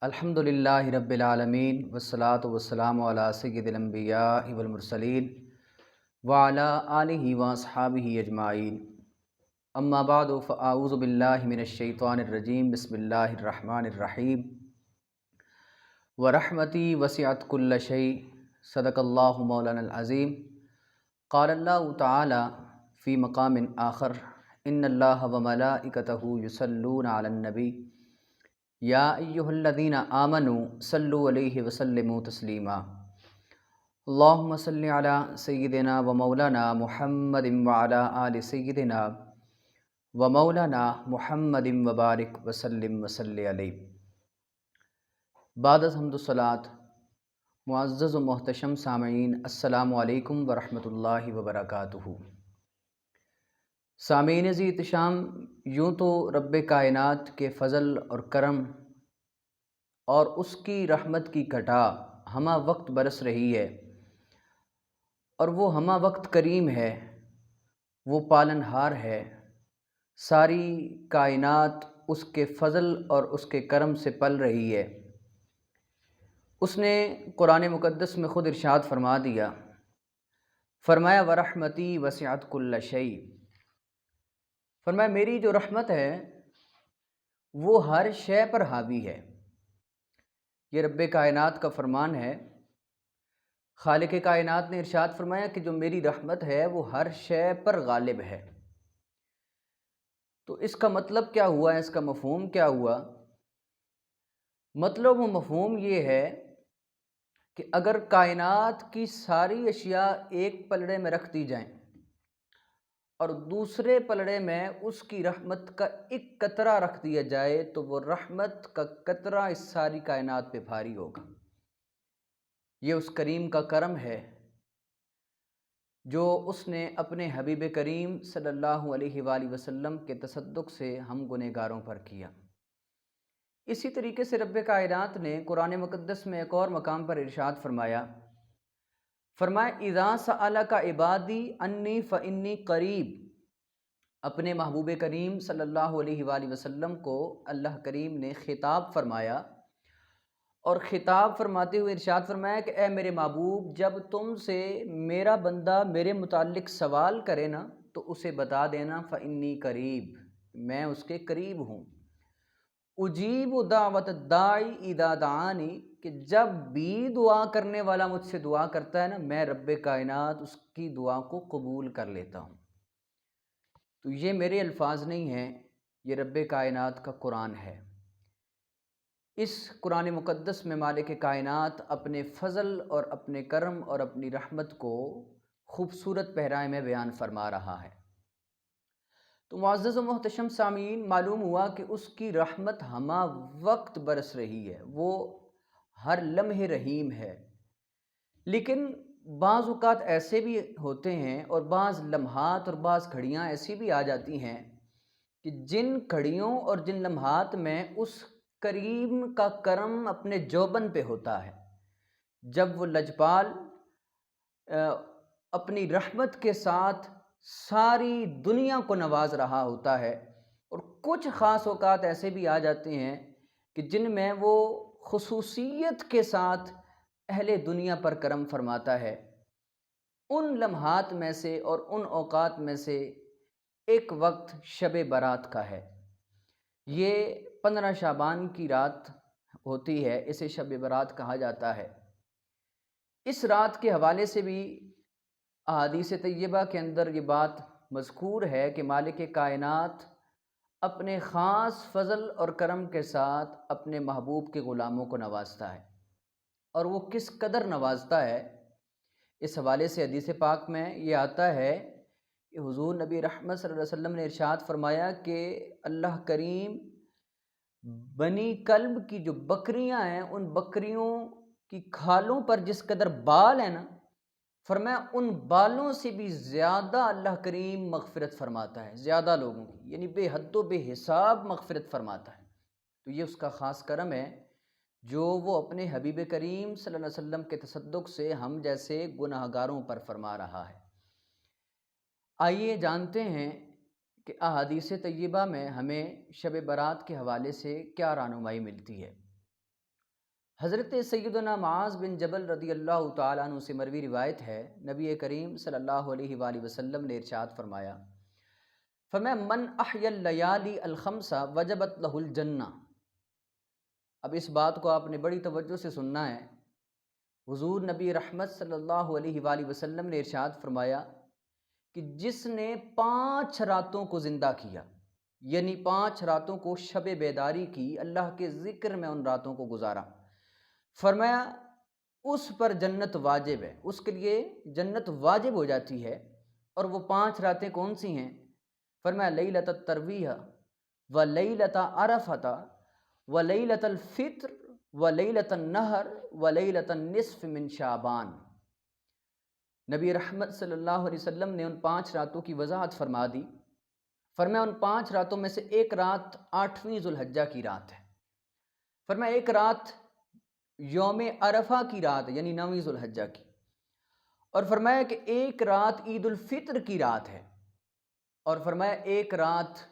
الحمدللہ رب العالمین والصلاة والسلام علی سید الانبیاء والمرسلین وعلی آلہ واصحابہ اجمعین اما بعد فاعوذ باللہ من الشیطان الرجیم بسم اللہ الرحمن الرحیم ورحمتی وسعت کل شیء صدق اللہ مولانا العظیم قال اللہ تعالی فی مقام آخر ان اللہ وملائکتہ یصلون علی النبی یا ایہا الذین آمنوا صلوا علیہ وسلموا تسلیما اللہم صلی علی سیدنا و مولانا محمد وعلی آل سیدنا و مولانا محمد وبارک وسلم وصلی علیہ۔ بعد از حمد الصلاۃ، معزز و محتشم سامعین، السلام علیکم ورحمۃ اللہ وبرکاتہ۔ سامعین ذی احتشام، یوں تو رب کائنات کے فضل اور کرم اور اس کی رحمت کی گھٹا ہمہ وقت برس رہی ہے، اور وہ ہمہ وقت کریم ہے، وہ پالنہار ہے۔ ساری کائنات اس کے فضل اور اس کے کرم سے پل رہی ہے۔ اس نے قرآن مقدس میں خود ارشاد فرما دیا، فرمایا ورحمتی وسعت کل شیء، فرمایا میری جو رحمت ہے وہ ہر شے پر حاوی ہے۔ یہ رب کائنات کا فرمان ہے۔ خالق کائنات نے ارشاد فرمایا کہ جو میری رحمت ہے وہ ہر شے پر غالب ہے۔ تو اس کا مطلب کیا ہوا، اس کا مفہوم کیا ہوا؟ مطلب و مفہوم یہ ہے کہ اگر کائنات کی ساری اشیاء ایک پلڑے میں رکھ دی جائیں اور دوسرے پلڑے میں اس کی رحمت کا ایک قطرہ رکھ دیا جائے تو وہ رحمت کا قطرہ اس ساری کائنات پہ بھاری ہوگا۔ یہ اس کریم کا کرم ہے جو اس نے اپنے حبیب کریم صلی اللہ علیہ وآلہ وسلم کے تصدق سے ہم گنہگاروں پر کیا۔ اسی طریقے سے رب کائنات نے قرآن مقدس میں ایک اور مقام پر ارشاد فرمایا، اذا سألک عبادی انی فانی قریب۔ اپنے محبوب کریم صلی اللہ علیہ وآلہ وسلم کو اللہ کریم نے خطاب فرمایا، اور خطاب فرماتے ہوئے ارشاد فرمایا کہ اے میرے محبوب، جب تم سے میرا بندہ میرے متعلق سوال کرے نا تو اسے بتا دینا فانی قریب، میں اس کے قریب ہوں۔ اجیب دعوت الداعی اذا دعانی، کہ جب بھی دعا کرنے والا مجھ سے دعا کرتا ہے نا، میں رب کائنات اس کی دعا کو قبول کر لیتا ہوں۔ تو یہ میرے الفاظ نہیں ہیں، یہ رب کائنات کا قرآن ہے۔ اس قرآن مقدس میں مالک کائنات اپنے فضل اور اپنے کرم اور اپنی رحمت کو خوبصورت پیرائے میں بیان فرما رہا ہے۔ تو معزز و محتشم سامعین، معلوم ہوا کہ اس کی رحمت ہمہ وقت برس رہی ہے، وہ ہر لمحے رحیم ہے۔ لیکن بعض اوقات ایسے بھی ہوتے ہیں اور بعض لمحات اور بعض گھڑیاں ایسی بھی آ جاتی ہیں کہ جن گھڑیوں اور جن لمحات میں اس کریم کا کرم اپنے جوبن پہ ہوتا ہے، جب وہ لجپال اپنی رحمت کے ساتھ ساری دنیا کو نواز رہا ہوتا ہے، اور کچھ خاص اوقات ایسے بھی آ جاتے ہیں کہ جن میں وہ خصوصیت کے ساتھ اہل دنیا پر کرم فرماتا ہے۔ ان لمحات میں سے اور ان اوقات میں سے ایک وقت شب برات کا ہے۔ یہ 15 شعبان کی رات ہوتی ہے، اسے شب برات کہا جاتا ہے۔ اس رات کے حوالے سے بھی احادیث طیبہ کے اندر یہ بات مذکور ہے کہ مالک کائنات اپنے خاص فضل اور کرم کے ساتھ اپنے محبوب کے غلاموں کو نوازتا ہے، اور وہ کس قدر نوازتا ہے، اس حوالے سے حدیث پاک میں یہ آتا ہے کہ حضور نبی رحمت صلی اللہ علیہ وسلم نے ارشاد فرمایا کہ اللہ کریم بنی کلب کی جو بکریاں ہیں، ان بکریوں کی کھالوں پر جس قدر بال ہیں نا، فرمایا ان بالوں سے بھی زیادہ اللہ کریم مغفرت فرماتا ہے، زیادہ لوگوں کی، یعنی بے حد و بے حساب مغفرت فرماتا ہے۔ تو یہ اس کا خاص کرم ہے جو وہ اپنے حبیب کریم صلی اللہ علیہ وسلم کے تصدق سے ہم جیسے گناہگاروں پر فرما رہا ہے۔ آئیے جانتے ہیں کہ احادیث طیبہ میں ہمیں شب برات کے حوالے سے کیا رہنمائی ملتی ہے۔ حضرت سیدنا معاذ بن جبل رضی اللہ تعالیٰ عنہ سے مروی روایت ہے، نبی کریم صلی اللہ علیہ وآلہ وسلم نے ارشاد فرمایا، من احی اللیالی الخمس وجبت لہ الجنہ۔ اب اس بات کو آپ نے بڑی توجہ سے سننا ہے۔ حضور نبی رحمت صلی اللہ علیہ وآلہ وسلم نے ارشاد فرمایا کہ جس نے 5 راتوں کو زندہ کیا، یعنی 5 راتوں کو شب بیداری کی، اللہ کے ذکر میں ان راتوں کو گزارا، فرمایا اس پر جنت واجب ہے، اس کے لیے جنت واجب ہو جاتی ہے۔ اور وہ 5 راتیں کون سی ہیں؟ فرمایا لیلۃ الترویہ و لیلۃ عرفۃ و لیلۃ الفطر و لیلۃ النحر و لیلۃ النصف من شعبان۔ نبی رحمت صلی اللہ علیہ وسلم نے ان 5 راتوں کی وضاحت فرما دی۔ فرمایا ان 5 راتوں میں سے ایک رات 8ویں ذوالحجہ کی رات ہے، فرمایا ایک رات یوم عرفہ کی رات ہے، یعنی 9ویں ذوالحجہ کی، اور فرمایا کہ ایک رات عید الفطر کی رات ہے، اور فرمایا ایک رات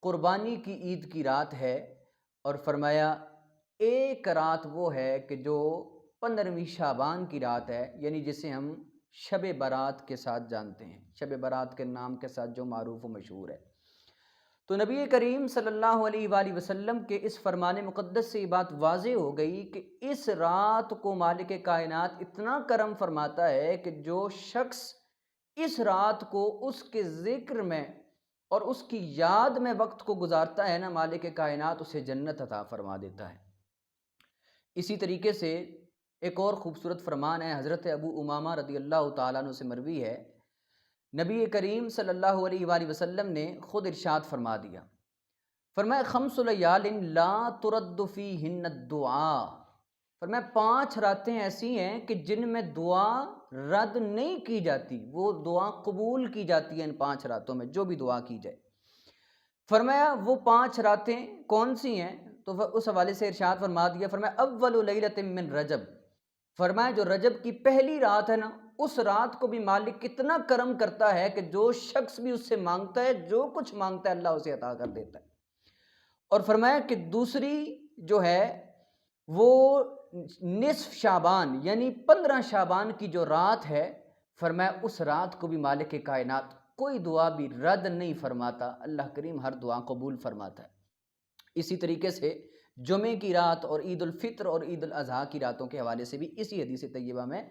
قربانی کی عید کی رات ہے، اور فرمایا ایک رات وہ ہے کہ جو 15ویں شعبان کی رات ہے، یعنی جسے ہم شب برات کے ساتھ جانتے ہیں، شب برات کے نام کے ساتھ جو معروف و مشہور ہے۔ تو نبی کریم صلی اللہ علیہ وآلہ وسلم کے اس فرمان مقدس سے یہ بات واضح ہو گئی کہ اس رات کو مالک کائنات اتنا کرم فرماتا ہے کہ جو شخص اس رات کو اس کے ذکر میں اور اس کی یاد میں وقت کو گزارتا ہے نا، مالک کائنات اسے جنت عطا فرما دیتا ہے۔ اسی طریقے سے ایک اور خوبصورت فرمان ہے، حضرت ابو امامہ رضی اللہ تعالیٰ عنہ سے مروی ہے، نبی کریم صلی اللہ علیہ وآلہ وسلم نے خود ارشاد فرما دیا، فرمایا 5 لیال لا ترد فیہن الدعاء۔ فرمایا 5 راتیں ایسی ہیں کہ جن میں دعا رد نہیں کی جاتی، وہ دعا قبول کی جاتی ہے ان 5 راتوں میں، جو بھی دعا کی جائے۔ فرمایا وہ 5 راتیں کون سی ہیں؟ تو اس حوالے سے ارشاد فرما دیا، فرمایا اول لیلۃ من رجب۔ فرمایا جو رجب کی پہلی رات ہے نا، اس رات کو بھی مالک کتنا کرم کرتا ہے کہ جو شخص بھی اس سے مانگتا ہے، جو کچھ مانگتا ہے اللہ اسے عطا کر دیتا ہے۔ اور فرمایا کہ دوسری جو ہے وہ نصف شعبان، یعنی 15 شعبان کی جو رات ہے، فرمایا اس رات کو بھی مالک کائنات کوئی دعا بھی رد نہیں فرماتا، اللہ کریم ہر دعا قبول فرماتا ہے۔ اسی طریقے سے جمعے کی رات اور عید الفطر اور عید الاضحیٰ کی راتوں کے حوالے سے بھی اسی حدیث طیبہ میں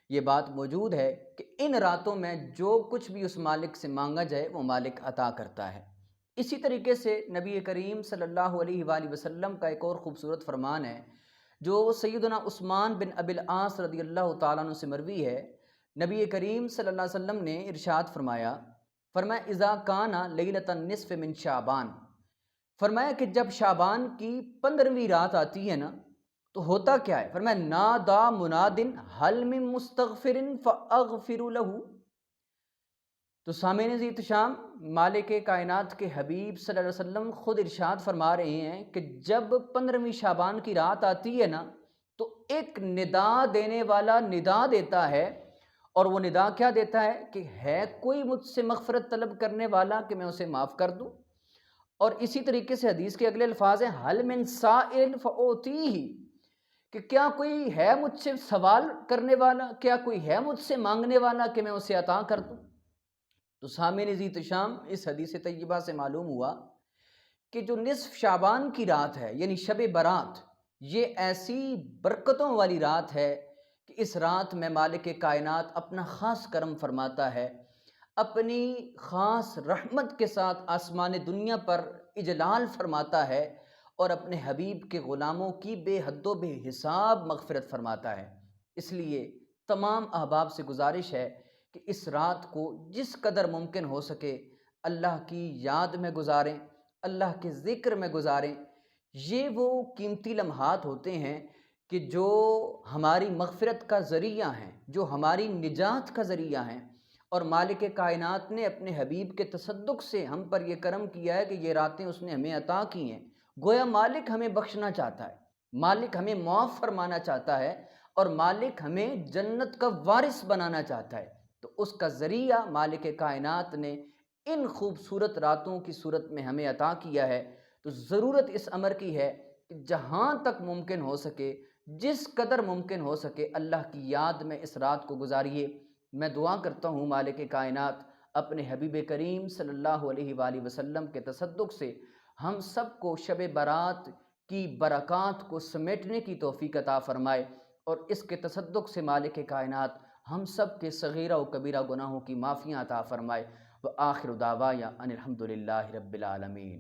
یہ بات موجود ہے کہ ان راتوں میں جو کچھ بھی اس مالک سے مانگا جائے وہ مالک عطا کرتا ہے۔ اسی طریقے سے نبی کریم صلی اللہ علیہ وآلہ وسلم کا ایک اور خوبصورت فرمان ہے جو سیدنا عثمان بن ابی العاص رضی اللہ تعالیٰ عنہ سے مروی ہے، نبی کریم صلی اللہ علیہ وسلم نے ارشاد فرمایا، فرمایا اذا کان لیلۃ النصف من شعبان۔ فرمایا کہ جب شعبان کی 15ویں رات آتی ہے نا، تو ہوتا کیا ہے؟ فرمایا نادا مناد حل من مستغفر فاغفر لہ۔ تو سامعین احتشام، مالک کائنات کے حبیب صلی اللہ علیہ وسلم خود ارشاد فرما رہے ہیں کہ جب 15ویں شعبان کی رات آتی ہے نا، تو ایک ندا دینے والا ندا دیتا ہے، اور وہ ندا کیا دیتا ہے کہ ہے کوئی مجھ سے مغفرت طلب کرنے والا کہ میں اسے معاف کر دوں؟ اور اسی طریقے سے حدیث کے اگلے الفاظ ہیں حل من سائل فاعطیہ، کہ کیا کوئی ہے مجھ سے سوال کرنے والا، کیا کوئی ہے مجھ سے مانگنے والا کہ میں اسے عطا کر دوں؟ تو سامعین احتشام، اس حدیث طیبہ سے معلوم ہوا کہ جو نصف شعبان کی رات ہے، یعنی شب برات، یہ ایسی برکتوں والی رات ہے کہ اس رات میں مالک کائنات اپنا خاص کرم فرماتا ہے، اپنی خاص رحمت کے ساتھ آسمان دنیا پر اجلال فرماتا ہے، اور اپنے حبیب کے غلاموں کی بے حد و بے حساب مغفرت فرماتا ہے۔ اس لیے تمام احباب سے گزارش ہے کہ اس رات کو جس قدر ممکن ہو سکے اللہ کی یاد میں گزاریں، اللہ کے ذکر میں گزاریں۔ یہ وہ قیمتی لمحات ہوتے ہیں کہ جو ہماری مغفرت کا ذریعہ ہیں، جو ہماری نجات کا ذریعہ ہیں، اور مالک کائنات نے اپنے حبیب کے تصدق سے ہم پر یہ کرم کیا ہے کہ یہ راتیں اس نے ہمیں عطا کی ہیں۔ گویا مالک ہمیں بخشنا چاہتا ہے، مالک ہمیں معاف فرمانا چاہتا ہے، اور مالک ہمیں جنت کا وارث بنانا چاہتا ہے۔ تو اس کا ذریعہ مالک کائنات نے ان خوبصورت راتوں کی صورت میں ہمیں عطا کیا ہے۔ تو ضرورت اس امر کی ہے کہ جہاں تک ممکن ہو سکے، جس قدر ممکن ہو سکے اللہ کی یاد میں اس رات کو گزاریے۔ میں دعا کرتا ہوں مالک کائنات اپنے حبیب کریم صلی اللہ علیہ وآلہ وسلم کے تصدق سے ہم سب کو شب برات کی برکات کو سمیٹنے کی توفیق عطا فرمائے، اور اس کے تصدق سے مالک کائنات ہم سب کے صغیرہ و کبیرہ گناہوں کی معافیاں عطا فرمائے۔ وآخر دعوایا ان الحمد للہ رب العالمین۔